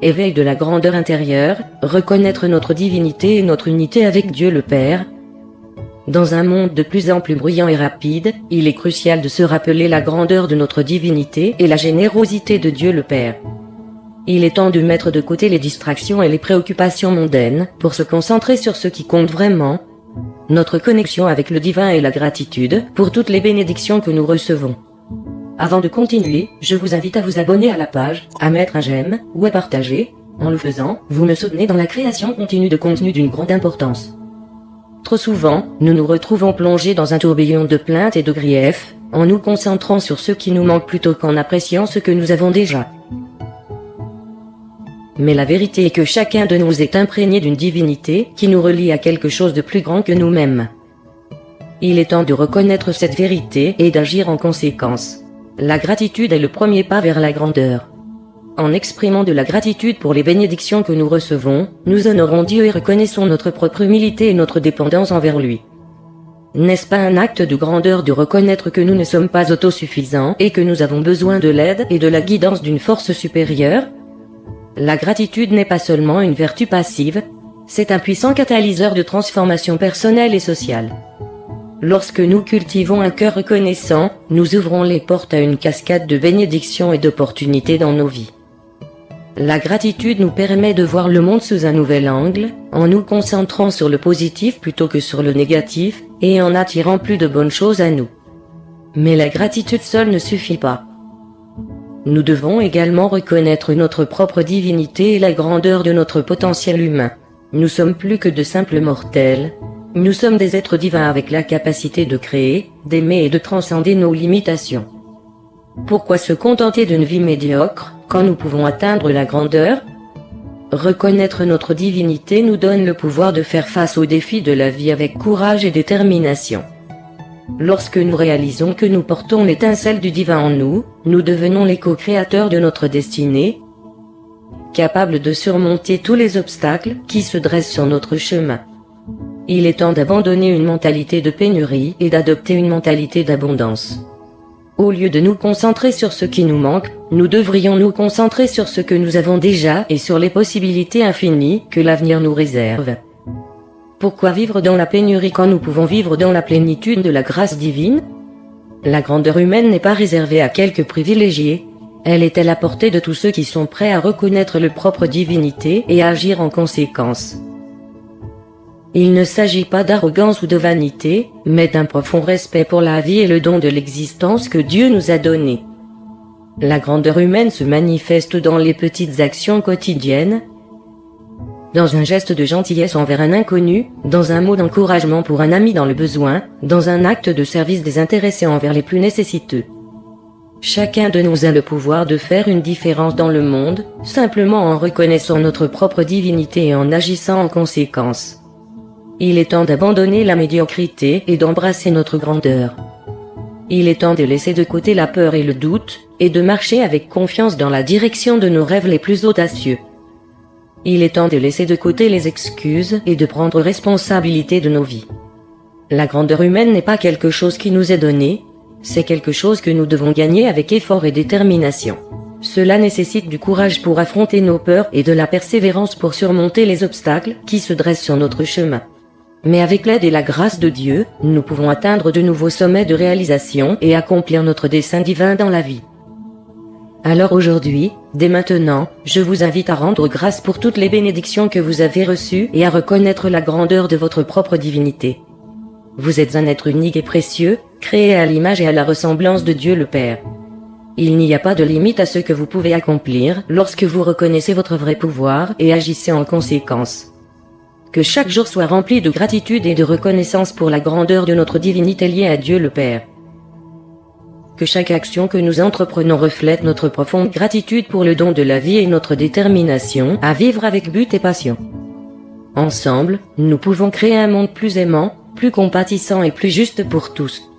éveil de la grandeur intérieure, reconnaître notre divinité et notre unité avec Dieu le Père. Dans un monde de plus en plus bruyant et rapide, il est crucial de se rappeler la grandeur de notre divinité et la générosité de Dieu le Père. Il est temps de mettre de côté les distractions et les préoccupations mondaines pour se concentrer sur ce qui compte vraiment, notre connexion avec le divin et la gratitude pour toutes les bénédictions que nous recevons. Avant de continuer, je vous invite à vous abonner à la page, à mettre un j'aime ou à partager. En le faisant, vous me soutenez dans la création continue de contenu d'une grande importance. Trop souvent, nous nous retrouvons plongés dans un tourbillon de plaintes et de griefs, en nous concentrant sur ce qui nous manque plutôt qu'en appréciant ce que nous avons déjà. Mais la vérité est que chacun de nous est imprégné d'une divinité qui nous relie à quelque chose de plus grand que nous-mêmes. Il est temps de reconnaître cette vérité et d'agir en conséquence. La gratitude est le premier pas vers la grandeur. En exprimant de la gratitude pour les bénédictions que nous recevons, nous honorons Dieu et reconnaissons notre propre humilité et notre dépendance envers lui. N'est-ce pas un acte de grandeur de reconnaître que nous ne sommes pas autosuffisants et que nous avons besoin de l'aide et de la guidance d'une force supérieure? La gratitude n'est pas seulement une vertu passive, c'est un puissant catalyseur de transformation personnelle et sociale. Lorsque nous cultivons un cœur reconnaissant, nous ouvrons les portes à une cascade de bénédictions et d'opportunités dans nos vies. La gratitude nous permet de voir le monde sous un nouvel angle, en nous concentrant sur le positif plutôt que sur le négatif, et en attirant plus de bonnes choses à nous. Mais la gratitude seule ne suffit pas. Nous devons également reconnaître notre propre divinité et la grandeur de notre potentiel humain. Nous sommes plus que de simples mortels. Nous sommes des êtres divins avec la capacité de créer, d'aimer et de transcender nos limitations. Pourquoi se contenter d'une vie médiocre, quand nous pouvons atteindre la grandeur? Reconnaître notre divinité nous donne le pouvoir de faire face aux défis de la vie avec courage et détermination. Lorsque nous réalisons que nous portons l'étincelle du divin en nous, nous devenons les co-créateurs de notre destinée, capables de surmonter tous les obstacles qui se dressent sur notre chemin. Il est temps d'abandonner une mentalité de pénurie et d'adopter une mentalité d'abondance. Au lieu de nous concentrer sur ce qui nous manque, nous devrions nous concentrer sur ce que nous avons déjà et sur les possibilités infinies que l'avenir nous réserve. Pourquoi vivre dans la pénurie quand nous pouvons vivre dans la plénitude de la grâce divine? La grandeur humaine n'est pas réservée à quelques privilégiés, elle est à la portée de tous ceux qui sont prêts à reconnaître leur propre divinité et à agir en conséquence. Il ne s'agit pas d'arrogance ou de vanité, mais d'un profond respect pour la vie et le don de l'existence que Dieu nous a donné. La grandeur humaine se manifeste dans les petites actions quotidiennes, dans un geste de gentillesse envers un inconnu, dans un mot d'encouragement pour un ami dans le besoin, dans un acte de service désintéressé envers les plus nécessiteux. Chacun de nous a le pouvoir de faire une différence dans le monde, simplement en reconnaissant notre propre divinité et en agissant en conséquence. Il est temps d'abandonner la médiocrité et d'embrasser notre grandeur. Il est temps de laisser de côté la peur et le doute, et de marcher avec confiance dans la direction de nos rêves les plus audacieux. Il est temps de laisser de côté les excuses et de prendre responsabilité de nos vies. La grandeur humaine n'est pas quelque chose qui nous est donné, c'est quelque chose que nous devons gagner avec effort et détermination. Cela nécessite du courage pour affronter nos peurs et de la persévérance pour surmonter les obstacles qui se dressent sur notre chemin. Mais avec l'aide et la grâce de Dieu, nous pouvons atteindre de nouveaux sommets de réalisation et accomplir notre dessein divin dans la vie. Alors aujourd'hui, dès maintenant, je vous invite à rendre grâce pour toutes les bénédictions que vous avez reçues et à reconnaître la grandeur de votre propre divinité. Vous êtes un être unique et précieux, créé à l'image et à la ressemblance de Dieu le Père. Il n'y a pas de limite à ce que vous pouvez accomplir lorsque vous reconnaissez votre vrai pouvoir et agissez en conséquence. Que chaque jour soit rempli de gratitude et de reconnaissance pour la grandeur de notre divinité liée à Dieu le Père. Que chaque action que nous entreprenons reflète notre profonde gratitude pour le don de la vie et notre détermination à vivre avec but et passion. Ensemble, nous pouvons créer un monde plus aimant, plus compatissant et plus juste pour tous.